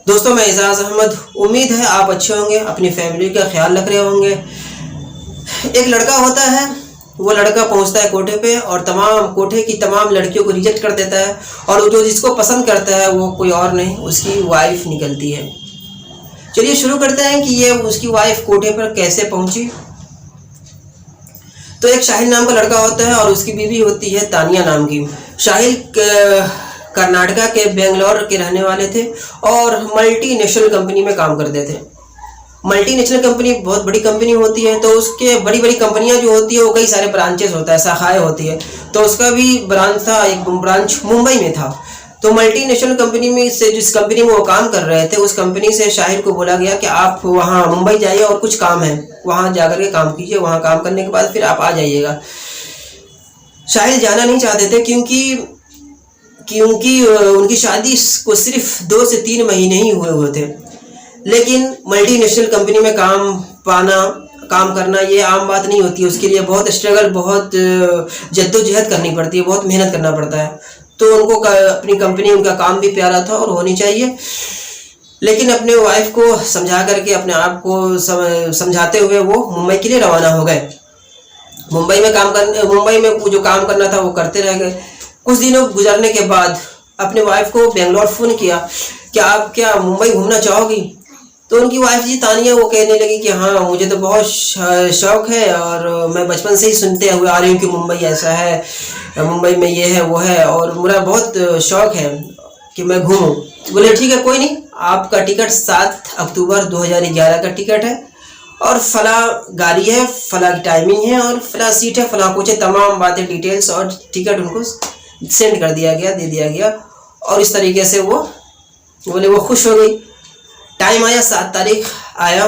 दोस्तों, मैं एजाज अहमद। उम्मीद है आप अच्छे होंगे, अपनी फैमिली का ख्याल रख रहे होंगे। एक लड़का होता है, वो लड़का पहुंचता है कोठे पे और तमाम कोठे की तमाम लड़कियों को रिजेक्ट कर देता है। और जो जिसको पसंद करता है वो कोई और नहीं, उसकी वाइफ निकलती है। चलिए शुरू करते हैं कि ये उसकी वाइफ कोठे पर कैसे पहुंची। तो एक शाहिल नाम का लड़का होता है और उसकी बीवी होती है तानिया नाम की। शाहिल कर्नाटका के बेंगलोर के रहने वाले थे और मल्टीनेशनल कंपनी में काम करते थे। मल्टीनेशनल कंपनी बहुत बड़ी कंपनी होती है, तो उसके बड़ी बड़ी कंपनियां जो होती है वो कई सारे ब्रांचेस होता है, शाखाएं होती है। तो उसका भी ब्रांच था, एक ब्रांच मुंबई में था। तो मल्टीनेशनल कंपनी में से जिस कंपनी में वो काम कर रहे थे, उस कंपनी से शाहिल को बोला गया कि आप वहाँ मुंबई जाइए और कुछ काम है, वहाँ जाकर के काम कीजिए। वहाँ काम करने के बाद फिर आप आ जाइएगा। शाहिल जाना नहीं चाहते थे क्योंकि उनकी शादी को सिर्फ 2 से 3 महीने ही हुए थे। लेकिन मल्टीनेशनल कंपनी में काम करना ये आम बात नहीं होती है। उसके लिए बहुत स्ट्रगल, बहुत जद्दोजहद करनी पड़ती है, बहुत मेहनत करना पड़ता है। तो उनको अपनी कंपनी, उनका काम भी प्यारा था और होनी चाहिए। लेकिन अपने वाइफ को समझा करके, अपने आप को समझाते हुए वो मुंबई के लिए रवाना हो गए। मुंबई में वो जो काम करना था वो करते रह गए। कुछ दिनों गुजरने के बाद अपने वाइफ को बेंगलोर फ़ोन किया कि आप क्या मुंबई घूमना चाहोगी। तो उनकी वाइफ जी तानिया वो कहने लगी कि हाँ, मुझे तो बहुत शौक़ है और मैं बचपन से ही सुनते हुए आ रही हूँ कि मुंबई ऐसा है, मुंबई में ये है वो है, और मेरा बहुत शौक़ है कि मैं घूमूँ। बोले ठीक है, कोई नहीं, आपका टिकट 7 अक्टूबर 2011 का टिकट है और फला गाड़ी है, फला की टाइमिंग है और फला सीट है, फला कुछ है, तमाम बातें, डिटेल्स और टिकट उनको सेंड कर दिया गया, दे दिया गया। और इस तरीके से वो खुश हो गई। टाइम आया, 7 तारीख आया।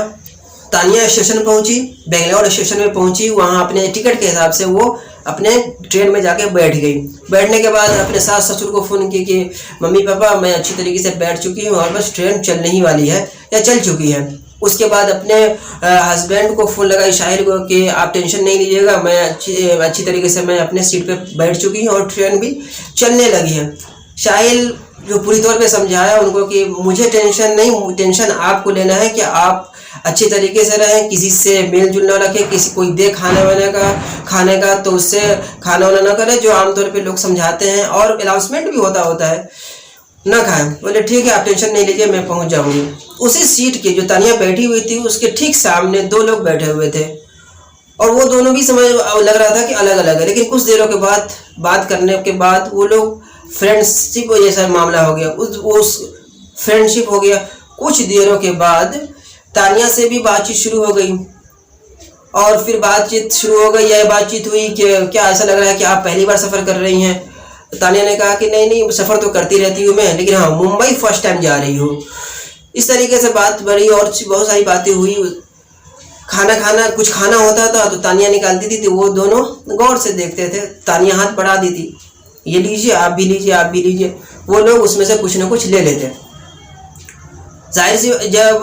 तानिया स्टेशन पहुंची, बेंगलोर स्टेशन में पहुंची। वहाँ अपने टिकट के हिसाब से वो अपने ट्रेन में जाके बैठ गई। बैठने के बाद अपने सास ससुर को फ़ोन की कि मम्मी पापा, मैं अच्छी तरीके से बैठ चुकी हूँ और बस ट्रेन चलने ही वाली है या चल चुकी है। उसके बाद अपने हस्बैंड को फ़ोन लगाई, शाहिल को, कि आप टेंशन नहीं लीजिएगा, मैं अच्छी तरीके से मैं अपने सीट पे बैठ चुकी हूँ और ट्रेन भी चलने लगी है। शाहिल जो पूरी तौर पे समझाया उनको कि मुझे टेंशन नहीं, टेंशन आपको लेना है कि आप अच्छी तरीके से रहें, किसी से मेल जुल ना रखें, किसी कोई दे खाने का तो उससे खाना वाना ना करें, जो आमतौर पे लोग समझाते हैं और अनाउंसमेंट भी होता है, ना खाएं। बोले ठीक है, आप टेंशन नहीं लीजिए, मैं पहुंच जाऊंगी। उसी सीट के जो तानिया बैठी हुई थी उसके ठीक सामने 2 लोग बैठे हुए थे और वो दोनों भी समझ लग रहा था कि अलग अलग है। लेकिन कुछ देरों के बाद बात करने के बाद वो लोग फ्रेंडशिप जैसा मामला हो गया, उस फ्रेंडशिप हो गया। कुछ देरों के बाद तानिया से भी बातचीत शुरू हो गई और फिर बातचीत शुरू हो गई। यह बातचीत हुई कि क्या ऐसा लग रहा है कि आप पहली बार सफ़र कर रही हैं। तानिया ने कहा कि नहीं, सफ़र तो करती रहती हूँ मैं, लेकिन हाँ, मुंबई फर्स्ट टाइम जा रही हूँ। इस तरीके से बात बढ़ी और बहुत सारी बातें हुई। कुछ खाना होता था तो तानिया निकालती थी, तो वो दोनों गौर से देखते थे। तानिया हाथ बढ़ा दी थी, ये लीजिए, आप भी लीजिए, आप भी लीजिए। वो लोग उसमें से कुछ ना कुछ ले लेते। जाहिर सी जब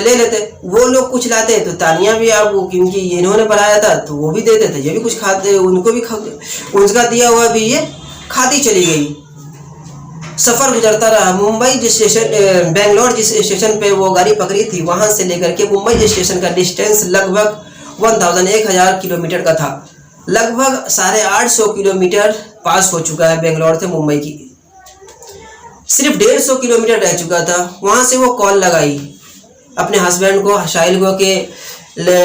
ले लेते वो लोग कुछ लाते तो तानिया भी, अब क्योंकि इन्होंने बढ़ाया था तो वो भी देते थे, ये भी कुछ खाते, उनको भी उनका दिया हुआ भी ये खाती चली गई। सफ़र गुजरता रहा। बेंगलोर जिस स्टेशन पे वो गाड़ी पकड़ी थी, वहाँ से लेकर के मुंबई जिस स्टेशन का डिस्टेंस लगभग 1000 किलोमीटर का था। लगभग 850 किलोमीटर पास हो चुका है बेंगलोर से मुंबई की। सिर्फ 150 किलोमीटर रह चुका था। वहाँ से वो कॉल लगाई अपने हस्बैंड को, शाहिल को, कि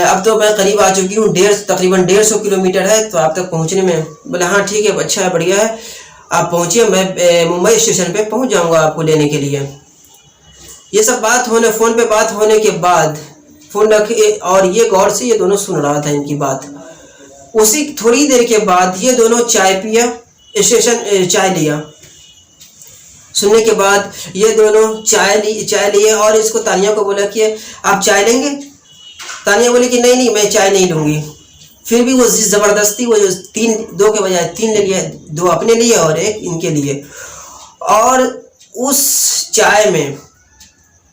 अब तो मैं करीब आ चुकी हूँ, तकरीबन 150 किलोमीटर है तो आप तक पहुँचने में। बोले हाँ ठीक है, अच्छा है, बढ़िया है, आप पहुँचिए, मैं मुंबई स्टेशन पे पहुँच जाऊँगा आपको लेने के लिए। ये सब फ़ोन पे बात होने के बाद फ़ोन रखे और ये गौर से ये दोनों सुन रहा था इनकी बात। उसी थोड़ी देर के बाद ये दोनों चाय लिया। सुनने के बाद ये दोनों चाय लिए और इसको तानिया को बोला कि आप चाय लेंगे। तानिया बोली कि नहीं, मैं चाय नहीं लूँगी। फिर भी वो ज़बरदस्ती वो 2 के बजाय 3 ले लिया, 2 अपने लिए और 1 इनके लिए। और उस चाय में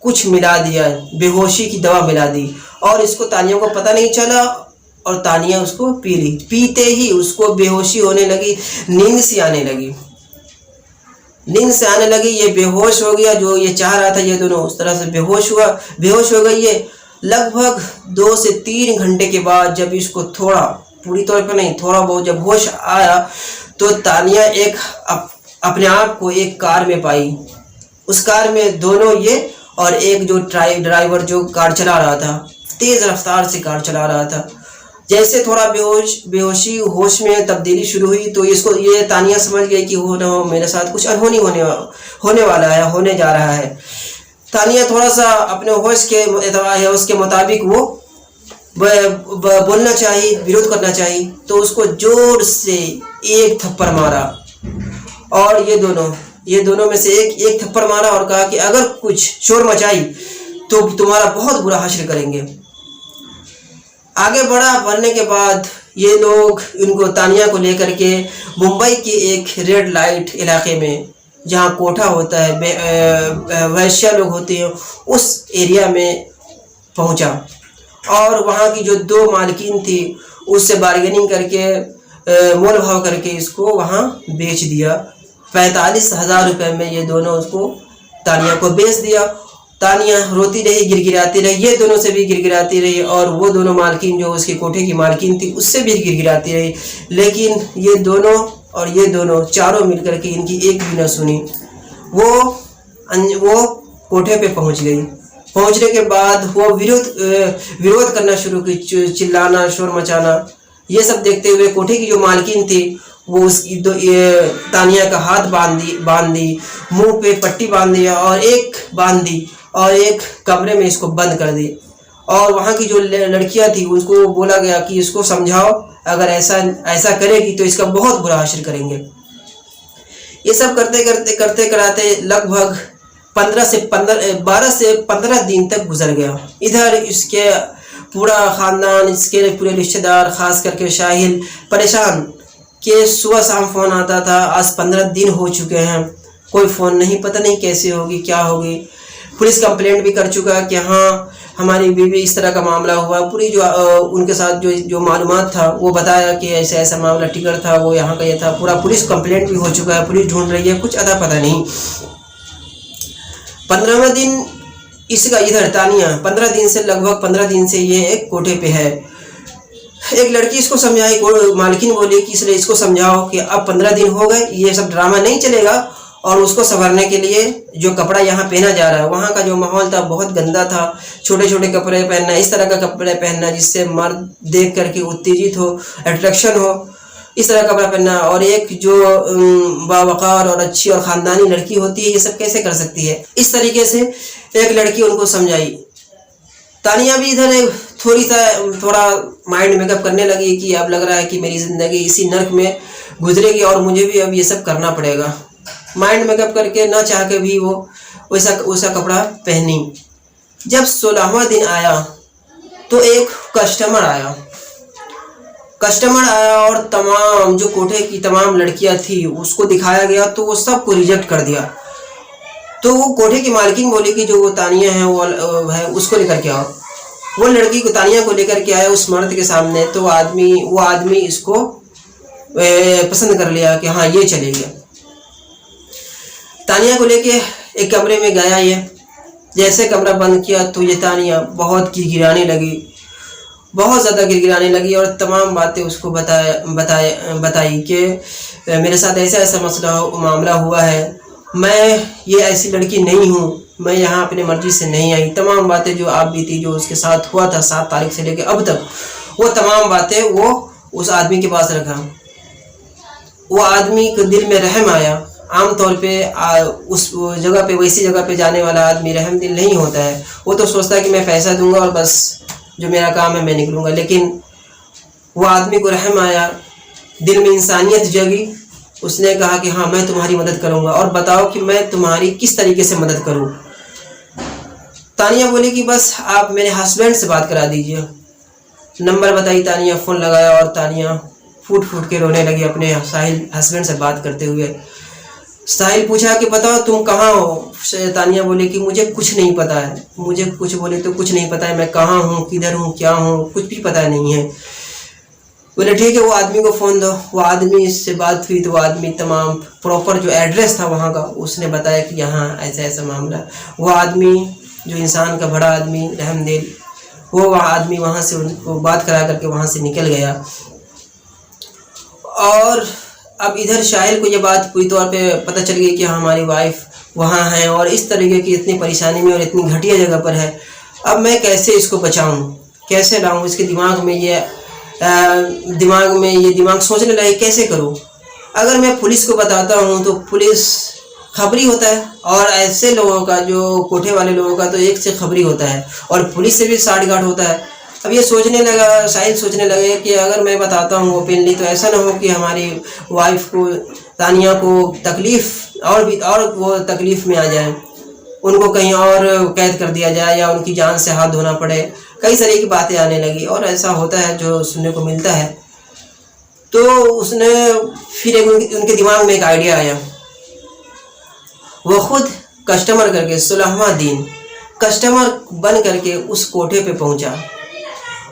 कुछ मिला दिया, बेहोशी की दवा मिला दी और इसको तानिया को पता नहीं चला और तानिया उसको पी ली। पीते ही उसको बेहोशी होने लगी, नींद सी आने लगी। नींद से आने लगी, ये बेहोश हो गया, जो ये चाह रहा था ये दोनों उस तरह से बेहोश हो गई। ये लगभग 2 से 3 घंटे के बाद जब इसको थोड़ा, पूरी तौर पर नहीं, थोड़ा बहुत जब होश आया तो तानिया अपने आप को एक कार में पाई। उस कार में दोनों ये और एक जो ड्राइवर जो कार चला रहा था, तेज रफ्तार से कार चला रहा था। जैसे थोड़ा बेहोशी होश में तब्दीली शुरू हुई तो इसको ये तानिया समझ गई कि हो ना हो मेरे साथ कुछ अनहोनी होने वाला है, होने जा रहा है। तानिया थोड़ा सा अपने होश के मुताबिक वो बोलना चाहिए, विरोध करना चाहिए, तो उसको जोर से एक थप्पड़ मारा और ये दोनों में से एक थप्पड़ मारा और कहा कि अगर कुछ शोर मचाई तो तुम्हारा बहुत बुरा हश्र करेंगे। आगे बढ़ने के बाद ये लोग इनको, तानिया को लेकर के मुंबई के एक रेड लाइट इलाके में जहाँ कोठा होता है, वैश्या लोग होते हैं, उस एरिया में पहुँचा और वहाँ की जो 2 मालकिन थी उससे बार्गेनिंग करके मोल भाव करके इसको वहाँ बेच दिया। 45,000 रुपये में ये दोनों उसको, तानिया को बेच दिया। तानिया रोती रही, गिड़गिड़ाती रही, ये दोनों से भी गिड़गिड़ाती रही और वो दोनों मालकिन जो उसके कोठे की मालकिन थी उससे भी गिड़गिड़ाती रही, लेकिन ये दोनों चारों मिलकर के इनकी एक भी न सुनी। वो कोठे पे पहुंच गई। पहुंचने के बाद वो विरोध करना शुरू की, चिल्लाना, शोर मचाना। ये सब देखते हुए कोठे की जो मालकिन थी वो तानिया का हाथ बांध दी, मुंह पे पट्टी बांध दिया और एक कमरे में इसको बंद कर दी। और वहाँ की जो लड़कियाँ थी उसको बोला गया कि इसको समझाओ, अगर ऐसा करेगी तो इसका बहुत बुरा असर करेंगे। ये सब करते कराते लगभग 12 से 15 दिन तक गुजर गया। इधर इसके पूरा ख़ानदान, इसके पूरे रिश्तेदार, ख़ास करके शाहिल परेशान कि सुबह शाम फ़ोन आता था। आज 15 दिन हो चुके हैं, कोई फ़ोन नहीं, पता नहीं कैसे होगी, क्या होगी। पुलिस कंप्लेंट भी कर चुका कि हाँ हमारी बीवी इस तरह का मामला हुआ। पूरी जो उनके साथ जो मालूमात था वो बताया कि ऐसा मामला टिकट था, वो यहाँ का ये था। पूरा पुलिस कंप्लेंट भी हो चुका है, पुलिस ढूंढ रही है, कुछ अता पता नहीं। 15वें दिन इसका इधर तानिया 15 दिन से, लगभग 15 दिन से ये एक कोठे पे है। एक लड़की इसको समझाई, मालकिन बोली कि इसलिए इसको समझाओ कि अब 15 दिन हो गए, ये सब ड्रामा नहीं चलेगा। और उसको संवरने के लिए जो कपड़ा यहाँ पहना जा रहा है, वहाँ का जो माहौल था बहुत गंदा था। छोटे छोटे कपड़े पहनना, इस तरह का कपड़े पहनना जिससे मर्द देख करके उत्तेजित हो, अट्रैक्शन हो, इस तरह का कपड़ा पहनना। और एक जो बावकार और अच्छी और ख़ानदानी लड़की होती है ये सब कैसे कर सकती है। इस तरीके से एक लड़की उनको समझाई। तानिया भी इधर थोड़ा माइंड मेकअप करने लगी कि अब लग रहा है कि मेरी ज़िंदगी इसी नर्क में गुजरेगी और मुझे भी अब ये सब करना पड़ेगा। माइंड मेकअप करके ना चाह के भी वो वैसा कपड़ा पहनी। जब 16वां दिन आया तो एक कस्टमर आया और तमाम जो कोठे की तमाम लड़कियां थी उसको दिखाया गया तो वो सबको रिजेक्ट कर दिया। तो वो कोठे की मालकिन बोली कि जो वो तानिया है वो है, उसको लेकर के आओ। वो लड़की को, तानिया को लेकर के आया उस मर्द के सामने। तो वो आदमी इसको पसंद कर लिया कि हाँ ये चलेगी। तानिया को लेके एक कमरे में गया। ये जैसे कमरा बंद किया तो ये तानिया बहुत गिड़गिड़ाने लगी, बहुत ज़्यादा गिड़गिड़ाने लगी और तमाम बातें उसको बताई कि मेरे साथ ऐसा मामला हुआ है, मैं ये ऐसी लड़की नहीं हूँ, मैं यहाँ अपने मर्जी से नहीं आई। तमाम बातें जो आप बीती, जो उसके साथ हुआ था 7 तारीख से लेकर अब तक, वो तमाम बातें वो उस आदमी के पास रखा। वो आदमी को दिल में रहम आया। आमतौर पे उस जगह पे, वैसी जगह पे जाने वाला आदमी रहम दिल नहीं होता है। वो तो सोचता है कि मैं पैसा दूंगा और बस जो मेरा काम है मैं निकलूंगा। लेकिन वो आदमी को रहम आया, दिल में इंसानियत जगी। उसने कहा कि हाँ मैं तुम्हारी मदद करूंगा और बताओ कि मैं तुम्हारी किस तरीके से मदद करूं। तानिया बोली कि बस आप मेरे हस्बैंड से बात करा दीजिए। नंबर बताई तानिया, फ़ोन लगाया और तानिया फूट के रोने लगी अपने साहिल हस्बैंड से बात करते हुए। साहिल पूछा कि बताओ तुम कहाँ हो। तानिया बोले कि मुझे कुछ नहीं पता है, मुझे कुछ बोले तो कुछ नहीं पता है, मैं कहाँ हूँ, किधर हूँ, क्या हूँ, कुछ भी पता नहीं है। बोले ठीक है, वो आदमी को फ़ोन दो। वो आदमी से बात हुई तो वो आदमी तमाम प्रॉपर जो एड्रेस था वहाँ का उसने बताया कि यहाँ ऐसा ऐसा मामला। वो आदमी जो इंसान का बड़ा आदमी रहमदिल, वो आदमी वहाँ से उनको बात करा करके वहाँ से निकल गया। और अब इधर शाहिल को ये बात पूरी तौर पे पता चल गई कि हमारी वाइफ वहाँ है और इस तरीके की इतनी परेशानी में और इतनी घटिया जगह पर है। अब मैं कैसे इसको बचाऊं, कैसे लाऊं इसके दिमाग में ये दिमाग सोचने लगे कैसे करूं। अगर मैं पुलिस को बताता हूं तो पुलिस खबरी होता है, और ऐसे लोगों का जो कोठे वाले लोगों का तो एक से खबरी होता है और पुलिस से भी साठगांठ होता है। अब ये सोचने लगा, शाहिद सोचने लगे कि अगर मैं बताता हूँ ओपनली तो ऐसा ना हो कि हमारी वाइफ को, तानिया को तकलीफ़ और वो तकलीफ़ में आ जाए, उनको कहीं और कैद कर दिया जाए या उनकी जान से हाथ धोना पड़े। कई सारी की बातें आने लगी और ऐसा होता है जो सुनने को मिलता है। तो उसने फिर उनके दिमाग में एक आइडिया आया। वो खुद कस्टमर करके 16वां दिन कस्टमर बन करके उस कोठे पे पहुंचा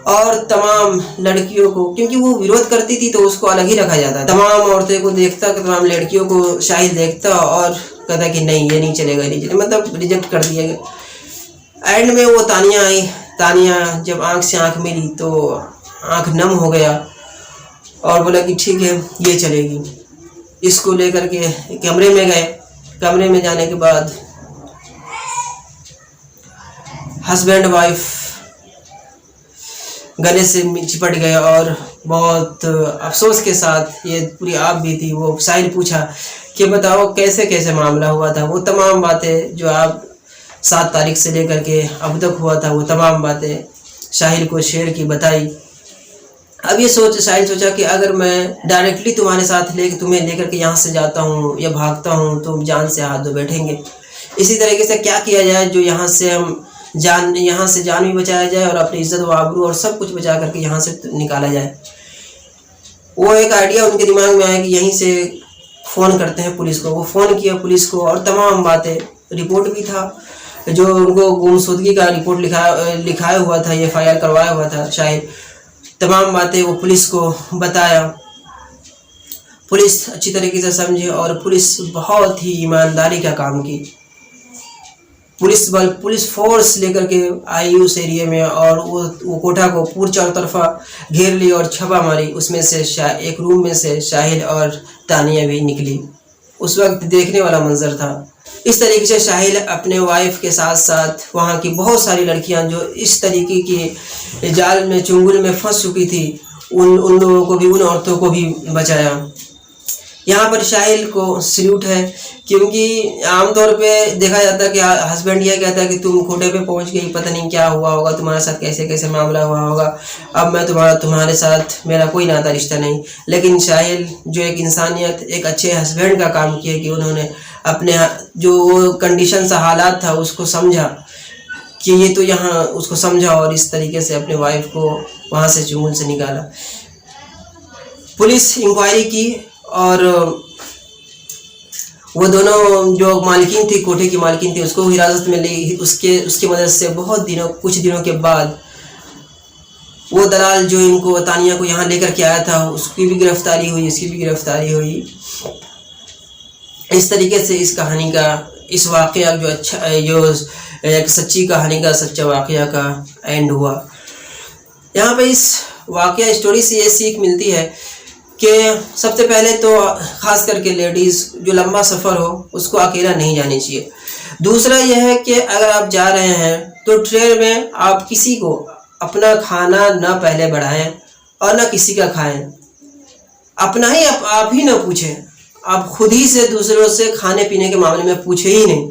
और तमाम लड़कियों को, क्योंकि वो विरोध करती थी तो उसको अलग ही रखा जाता, तमाम औरतें को देखता, तमाम लड़कियों को शाहिद देखता और कहता कि नहीं ये नहीं चलेगा, नहीं चलेगा, मतलब रिजेक्ट कर दिया गया। एंड में वो तानिया आई। तानिया जब आंख से आंख मिली तो आंख नम हो गया और बोला कि ठीक है ये चलेगी। इसको लेकर के कमरे में गए। कमरे में जाने के बाद हस्बैंड वाइफ गले से चिपट गए और बहुत अफसोस के साथ ये पूरी आप भी थी। वो शाहिद पूछा कि बताओ कैसे कैसे मामला हुआ था। वो तमाम बातें जो आप 7 तारीख से लेकर के अब तक हुआ था वो तमाम बातें शाहिद को शेयर की, बताई। अब ये शाहिद सोचा कि अगर मैं डायरेक्टली तुम्हारे साथ तुम्हें लेकर के यहाँ से जाता हूँ या भागता हूँ तो जान से हाथ धो बैठेंगे। इसी तरीके से क्या किया जाए जो यहाँ से जान भी बचाया जाए और अपनी इज्जत व आबरू और सब कुछ बचा करके यहाँ से निकाला जाए। वो एक आइडिया उनके दिमाग में आया कि यहीं से फ़ोन करते हैं पुलिस को। वो फ़ोन किया पुलिस को और तमाम बातें, रिपोर्ट भी था जो उनको गुमशुदगी का रिपोर्ट लिखाया हुआ था, FIR करवाया हुआ था शायद, तमाम बातें वो पुलिस को बताया। पुलिस अच्छी तरीके से समझी और पुलिस बहुत ही ईमानदारी का काम की। पुलिस फोर्स लेकर के आई उस एरिया में और वो कोठा को पूरी चारों तरफा घेर ली और छापा मारी। उसमें से एक रूम में से शाहिद और तानिया भी निकली। उस वक्त देखने वाला मंजर था। इस तरीके से शाहिद अपने वाइफ के साथ साथ वहाँ की बहुत सारी लड़कियाँ जो इस तरीके के जाल में, चुंगल में फंस चुकी थी, उन लोगों को भी, उन औरतों को भी बचाया। यहाँ पर शाहिद को सल्यूट है, क्योंकि आमतौर पे देखा जाता है कि हस्बैंड यह कहता है कि तुम कोठे पे पहुँच गई, पता नहीं क्या हुआ होगा, तुम्हारे साथ कैसे कैसे मामला हुआ होगा, अब मैं तुम्हारे साथ मेरा कोई नाता रिश्ता नहीं। लेकिन शाहिद जो एक इंसानियत, एक अच्छे हस्बैंड का काम किया कि उन्होंने अपने जो कंडीशन सा हालात था उसको समझा कि ये तो यहाँ, उसको समझा और इस तरीके से अपने वाइफ को वहाँ से चुंगल से निकाला। पुलिस इंक्वायरी की और वो दोनों जो मालकिन थी, कोठे की मालकिन थी, उसको हिरासत में ली। उसकी मदद से कुछ दिनों के बाद वो दलाल जो इनको, तानिया को यहाँ लेकर के आया था, उसकी भी गिरफ्तारी हुई, इसकी भी गिरफ्तारी हुई। इस तरीके से इस कहानी का, इस वाक़या जो एक सच्ची कहानी का, सच्चा वाक़या का एंड हुआ। यहाँ पे इस वाक़या स्टोरी से ये सीख मिलती है कि सबसे पहले तो ख़ास करके लेडीज़ जो लंबा सफ़र हो उसको अकेला नहीं जानी चाहिए। दूसरा यह है कि अगर आप जा रहे हैं तो ट्रेन में आप किसी को अपना खाना ना पहले बढ़ाएं और ना किसी का खाएं। अपना ही आप ही ना पूछें, आप खुद ही से दूसरों से खाने पीने के मामले में पूछे ही नहीं,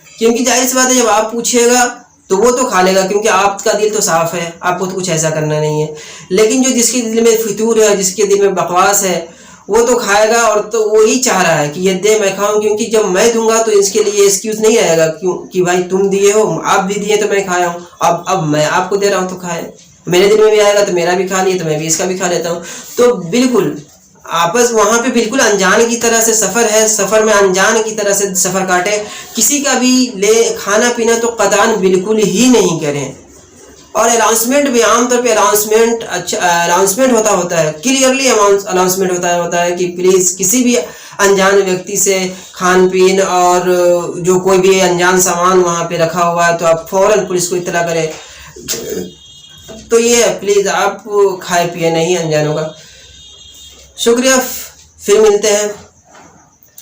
क्योंकि जाहिर सी बात है जब आप पूछिएगा तो वो तो खा लेगा, क्योंकि आपका दिल तो साफ है, आपको तो कुछ ऐसा करना नहीं है। लेकिन जो जिसके दिल में फितूर है, जिसके दिल में बकवास है, वो तो खाएगा और तो वो ही चाह रहा है कि ये दे मैं खाऊं, क्योंकि जब मैं दूंगा तो इसके लिए एक्सक्यूज नहीं आएगा क्यों कि भाई तुम दिए हो, आप भी दिए तो मैं खाया हूँ, अब मैं आपको दे रहा हूँ तो खाए। मेरे दिल में भी आएगा तो मेरा भी खा लिए तो मैं भी इसका भी खा लेता हूँ। तो बिल्कुल आपस वहाँ पे बिल्कुल अनजान की तरह से सफ़र है, सफ़र में अनजान की तरह से सफ़र काटे। किसी का भी ले खाना पीना तो कतान बिल्कुल ही नहीं करें। और अनाउंसमेंट भी आमतौर पे अनाउंसमेंट अनाउंसमेंट होता है, क्लियरली अनाउंसमेंट होता है कि प्लीज़ किसी भी अनजान व्यक्ति से खान पीन और जो कोई भी अनजान सामान वहाँ पे रखा हुआ है तो आप फ़ौरन पुलिस को इत्तला करें। तो ये है, प्लीज़ आप खाए पिए नहीं अनजानों का। शुक्रिया, फिर मिलते हैं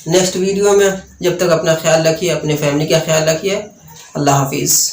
नेक्स्ट वीडियो में। जब तक अपना ख्याल रखिए, अपने फैमिली का ख्याल रखिए। अल्लाह हाफिज़।